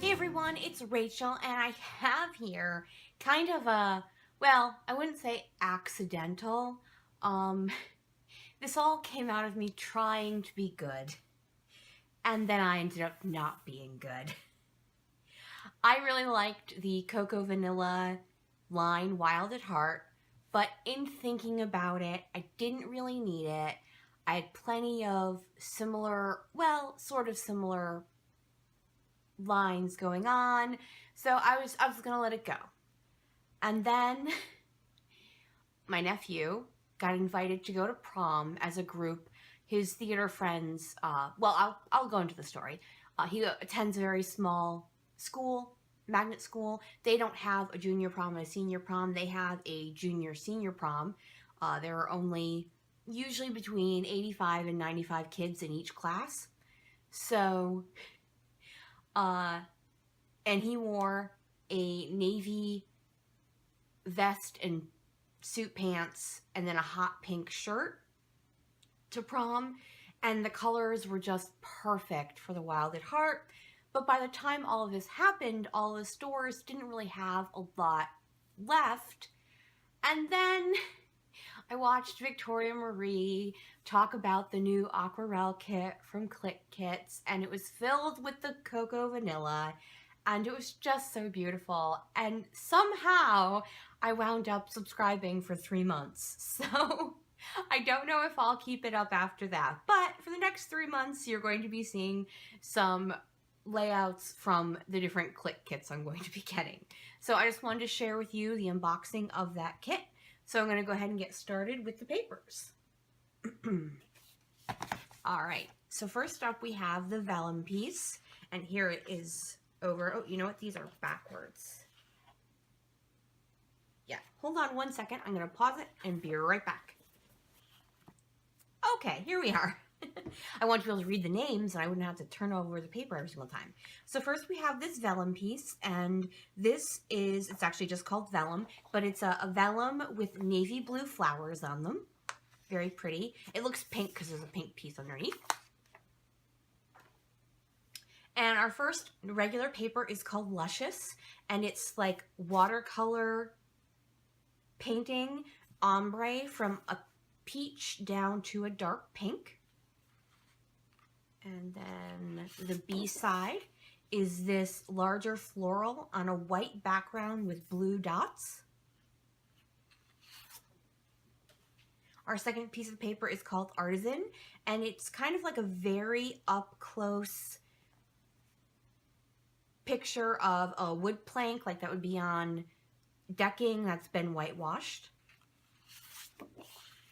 Hey everyone, it's Rachel, and I have here kind of a, well, I wouldn't say accidental. Um, this all came out of me trying to be good, and then I ended up not being good. I really liked the Cocoa Vanilla line Wild at Heart, but in thinking about it, I didn't really need it. I had plenty of similar, well, sort of similar lines going on, so I was gonna let it go. And then my nephew got invited to go to prom as a group. His theater friends, I'll go into the story. He attends a very small school, magnet school. They don't have a junior prom and a senior prom. They have a junior senior prom. There are only usually between 85 and 95 kids in each class. So, uh, and he wore a navy vest and suit pants and then a hot pink shirt to prom, and the colors were just perfect for the Wild at Heart. But by the time all of this happened, all the stores didn't really have a lot left. And then I watched Victoria Marie talk about the new Aquarelle kit from Clique Kits, and it was filled with the Cocoa Vanilla, and it was just so beautiful. And somehow I wound up subscribing for 3 months. So I don't know if I'll keep it up after that. But for the next 3 months, you're going to be seeing some layouts from the different Clique kits I'm going to be getting. So I just wanted to share with you the unboxing of that kit. So I'm going to go ahead and get started with the papers. All right. So first up, we have the vellum piece. And here it is over. Oh, you know what? These are backwards. Yeah. Hold on one second. I'm going to pause it and be right back. Okay, here we are. I want to be able to read the names and I wouldn't have to turn over the paper every single time. So first we have this vellum piece, and this is, it's actually just called vellum, but it's a vellum with navy blue flowers on them. Very pretty. It looks pink because there's a pink piece underneath. And our first regular paper is called Luscious, and it's like watercolor painting ombre from a peach down to a dark pink. And then the B side is this larger floral on a white background with blue dots. Our second piece of paper is called Artisan, and it's kind of like a very up close picture of a wood plank, like that would be on decking that's been whitewashed.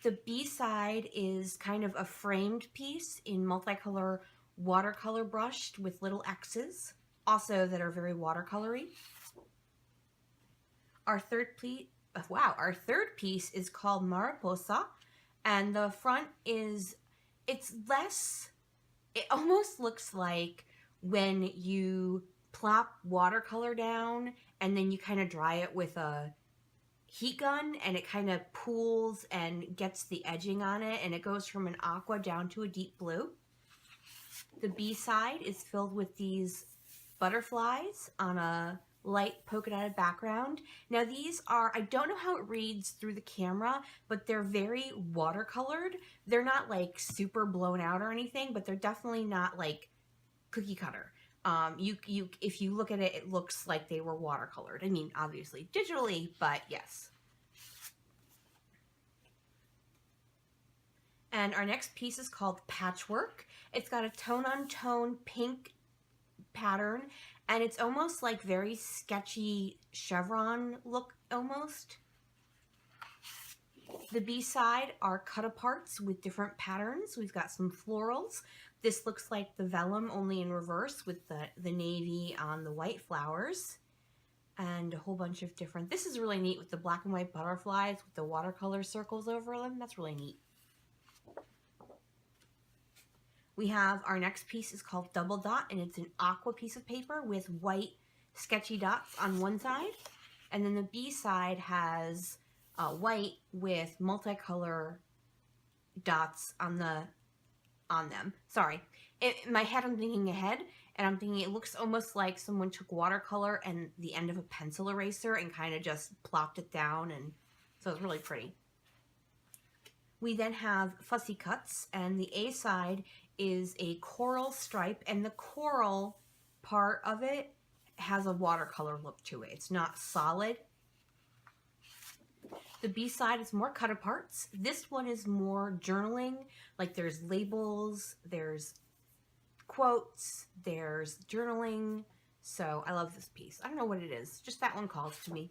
The B side is kind of a framed piece in multicolor watercolor brushed with little X's, also that are very watercolory. Our third piece is called Mariposa, and the front is, it almost looks like when you plop watercolor down and then you kind of dry it with a heat gun and it kind of pools and gets the edging on it, and it goes from an aqua down to a deep blue. The B side is filled with these butterflies on a light polka dotted background. Now these are, I don't know how it reads through the camera, but they're very watercolored. They're not like super blown out or anything, but they're definitely not like cookie cutter. If you look at it, it looks like they were watercolored. I mean, obviously digitally, but yes. And our next piece is called Patchwork. It's got a tone-on-tone pink pattern, and it's almost like very sketchy chevron look almost. The B side are cut-aparts with different patterns. We've got some florals. This looks like the vellum, only in reverse, with the navy on the white flowers. And a whole bunch of different... This is really neat with the black and white butterflies with the watercolor circles over them. That's really neat. We have our next piece is called Double Dot, and it's an aqua piece of paper with white sketchy dots on one side. And then the B side has white with multicolor dots on them. Sorry. In my head, I'm thinking ahead. And I'm thinking it looks almost like someone took watercolor and the end of a pencil eraser and kind of just plopped it down, and so it's really pretty. We then have Fussy Cuts, and the A side is a coral stripe, and the coral part of it has a watercolor look to it. It's not solid. The B side is more cut aparts. This one is more journaling, like there's labels, there's quotes, there's journaling. So I love this piece. I don't know what it is, just that one calls to me.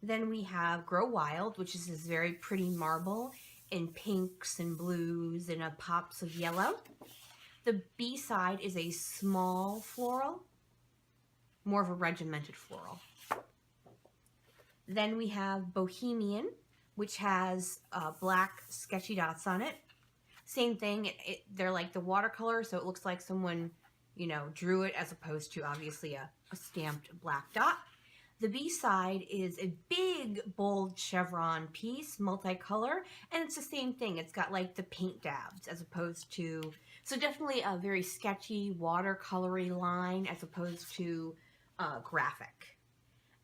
Then we have Grow Wild, which is this very pretty marble in pinks and blues and pops of yellow. The B side is a small floral, more of a regimented floral. Then we have Bohemian, which has black sketchy dots on it. Same thing, they're like the watercolor, so it looks like someone, you know, drew it as opposed to obviously a stamped black dot. The B side is a big, bold chevron piece, multicolor, and it's the same thing. It's got like the paint dabs as opposed to, so definitely a very sketchy, watercolory line as opposed to graphic.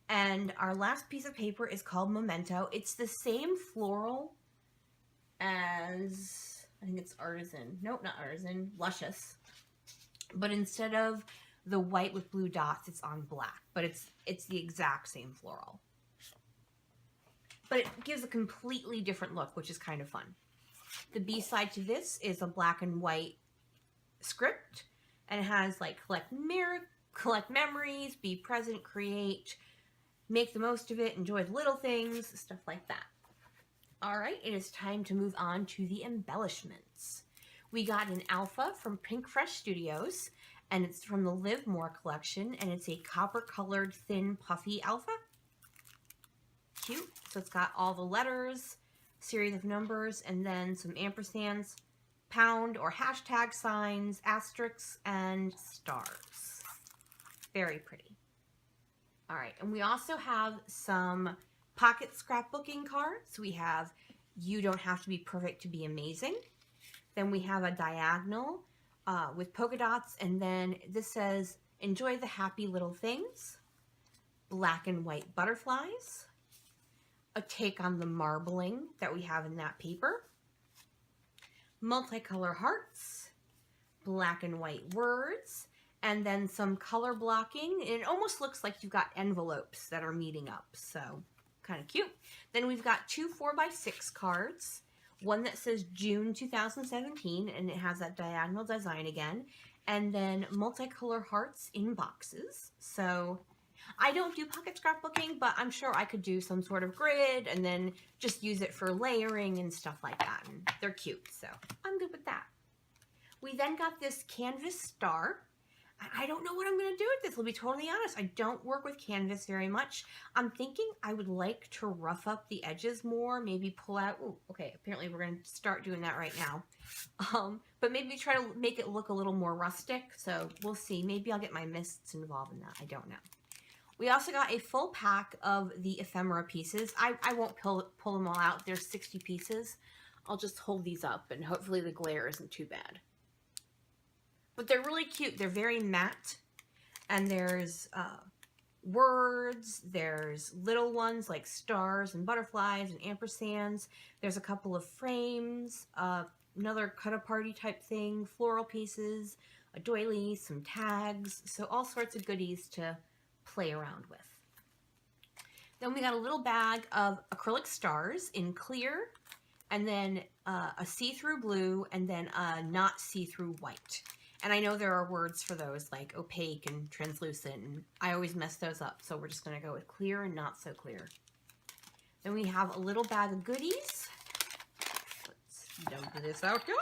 And our last piece of paper is called Memento. It's the same floral as, I think it's Artisan. Nope, not Artisan, Luscious. But instead of the white with blue dots, it's on black. But it's the exact same floral. But it gives a completely different look, which is kind of fun. The B side to this is a black and white script. And it has like collect memories, be present, create, make the most of it, enjoy the little things, stuff like that. All right, it is time to move on to the embellishments. We got an alpha from Pink Fresh Studios, and it's from the Live More collection, and it's a copper-colored thin puffy alpha. Cute. So it's got all the letters, series of numbers, and then some ampersands, pound or hashtag signs, asterisks, and stars. Very pretty. All right, and we also have some pocket scrapbooking cards. We have You Don't Have to Be Perfect to Be Amazing. Then we have a diagonal with polka dots, and then this says, Enjoy the Happy Little Things. Black and white butterflies. A take on the marbling that we have in that paper. Multicolor hearts. Black and white words. And then some color blocking. It almost looks like you've got envelopes that are meeting up. So, kind of cute. Then we've got two 4x6 cards. One that says June 2017, and it has that diagonal design again. And then multicolor hearts in boxes. So, I don't do pocket scrapbooking, but I'm sure I could do some sort of grid and then just use it for layering and stuff like that. And they're cute, so I'm good with that. We then got this canvas star. I don't know what I'm going to do with this. I'll be totally honest. I don't work with canvas very much. I'm thinking I would like to rough up the edges more. Maybe pull out. Ooh, okay, apparently we're going to start doing that right now. But maybe try to make it look a little more rustic. So we'll see. Maybe I'll get my mists involved in that. I don't know. We also got a full pack of the ephemera pieces. I won't pull them all out. There's 60 pieces. I'll just hold these up and hopefully the glare isn't too bad. But they're really cute. They're very matte. And there's words. There's little ones like stars and butterflies and ampersands. There's a couple of frames. Another cut-aparty type thing. Floral pieces. A doily. Some tags. So all sorts of goodies to play around with. Then we got a little bag of acrylic stars in clear. And then a see-through blue. And then a not see-through white. And I know there are words for those like opaque and translucent, and I always mess those up. So we're just going to go with clear and not so clear. Then we have a little bag of goodies. Let's dump this out here.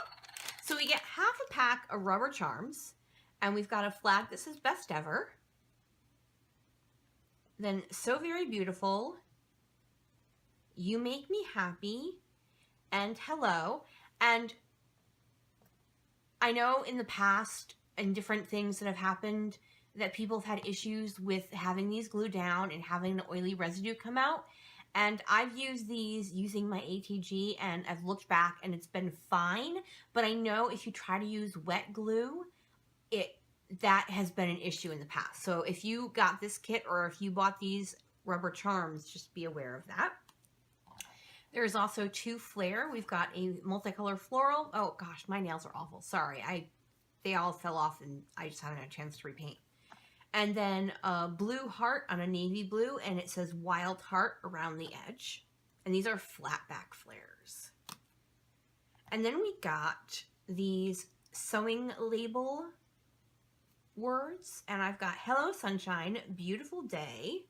So we get half a pack of rubber charms, and we've got a flag that says best ever. Then So Very Beautiful, You Make Me Happy, and Hello. And I know in the past and different things that have happened that people have had issues with having these glued down and having the oily residue come out. And I've used these using my ATG and I've looked back and it's been fine. But I know if you try to use wet glue, that has been an issue in the past. So if you got this kit or if you bought these rubber charms, just be aware of that. There's also 2 flare. We've got a multicolor floral. Oh gosh, my nails are awful. Sorry, they all fell off and I just haven't had a chance to repaint. And then a blue heart on a navy blue, and it says Wild Heart around the edge. And these are flat back flares. And then we got these sewing label words, and I've got Hello Sunshine, Beautiful Day,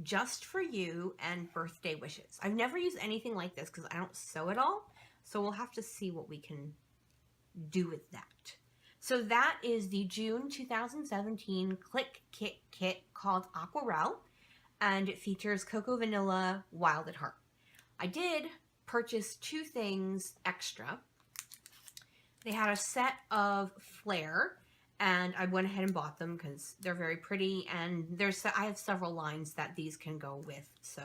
Just for You, and Birthday Wishes. I've never used anything like this because I don't sew at all, so we'll have to see what we can do with that. So that is the June 2017 Clique kit called Aquarelle, and it features Cocoa Vanilla Wild at Heart. I did purchase 2 things extra. They had a set of flare, and I went ahead and bought them because they're very pretty, and I have several lines that these can go with. So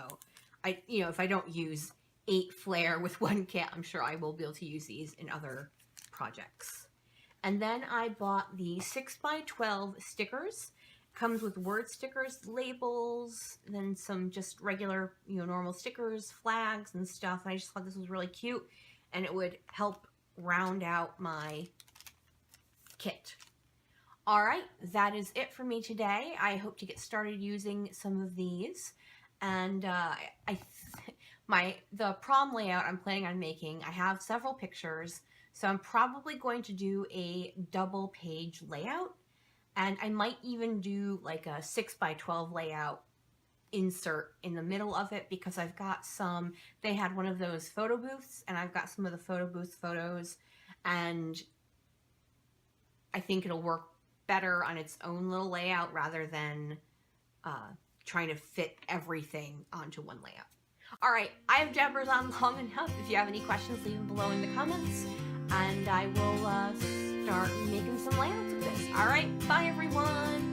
if I don't use 8 flare with 1 kit, I'm sure I will be able to use these in other projects. And then I bought the 6x12 stickers. Comes with word stickers, labels, then some just regular, normal stickers, flags and stuff. And I just thought this was really cute, and it would help round out my kit. All right, that is it for me today. I hope to get started using some of these. And the prom layout I'm planning on making, I have several pictures, so I'm probably going to do a double page layout, and I might even do like a 6x12 layout insert in the middle of it, because I've got they had one of those photo booths, and I've got some of the photo booth photos, and I think it'll work better on its own little layout rather than trying to fit everything onto one layout. All right, I have jabbered on long enough. If you have any questions, leave them below in the comments, and I will start making some layouts of this. All right, bye everyone.